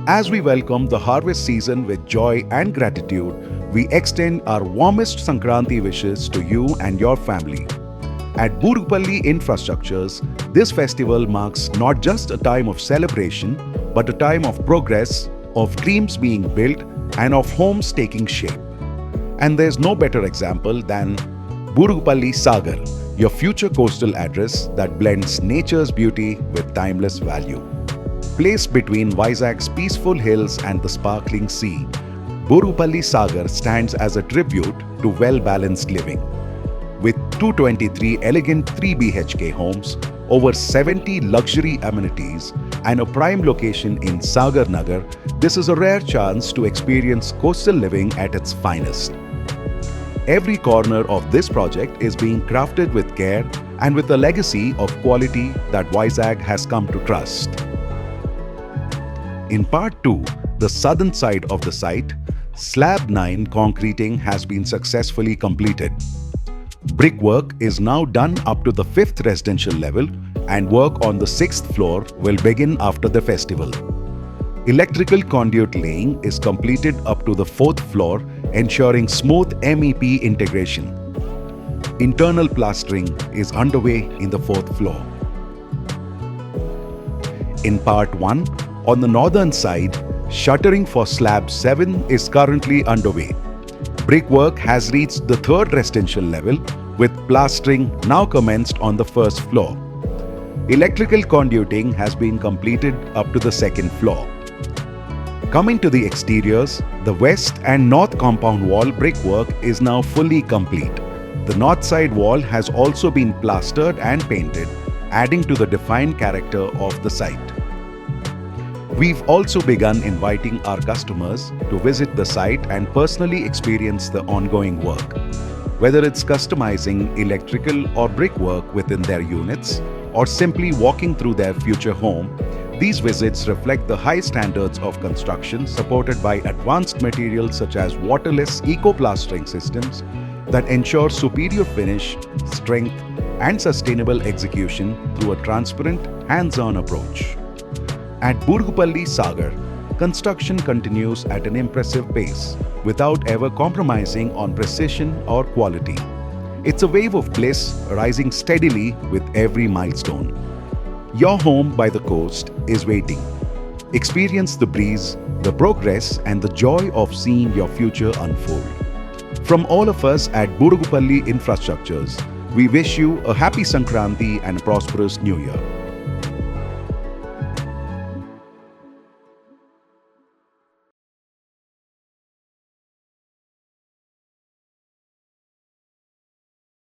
As we welcome the harvest season with joy and gratitude, we extend our warmest Sankranti wishes to you and your family. At Burugupalli Infrastructures, this festival marks not just a time of celebration, but a time of progress, of dreams being built, and of homes taking shape. And there's no better example than Burugupalli Sagar, your future coastal address that blends nature's beauty with timeless value. Placed between Vizag's peaceful hills and the sparkling sea, Burugupalli Sagar stands as a tribute to well-balanced living. With 223 elegant 3 BHK homes, over 70 luxury amenities, and a prime location in Sagar Nagar, this is a rare chance to experience coastal living at its finest. Every corner of this project is being crafted with care and with a legacy of quality that Vizag has come to trust. In part 2, the southern side of the site, slab 9 concreting has been successfully completed. Brickwork is now done up to the 5th residential level, and work on the 6th floor will begin after the festival. Electrical conduit laying is completed up to the 4th floor, ensuring smooth MEP integration. Internal plastering is underway in the 4th floor. In part 1, on the northern side, shuttering for slab 7 is currently underway. Brickwork has reached the 3rd residential level, with plastering now commenced on the 1st floor. Electrical conduiting has been completed up to the 2nd floor. Coming to the exteriors, the west and north compound wall brickwork is now fully complete. The north side wall has also been plastered and painted, adding to the defined character of the site. We've also begun inviting our customers to visit the site and personally experience the ongoing work. Whether it's customizing electrical or brickwork within their units, or simply walking through their future home, these visits reflect the high standards of construction supported by advanced materials such as waterless eco-plastering systems that ensure superior finish, strength, and sustainable execution through a transparent, hands-on approach. At Burugupalli Sagar, construction continues at an impressive pace without ever compromising on precision or quality. It's a wave of bliss rising steadily with every milestone. Your home by the coast is waiting. Experience the breeze, the progress, and the joy of seeing your future unfold. From all of us at Burugupalli Infrastructures, we wish you a happy Sankranti and a prosperous New Year.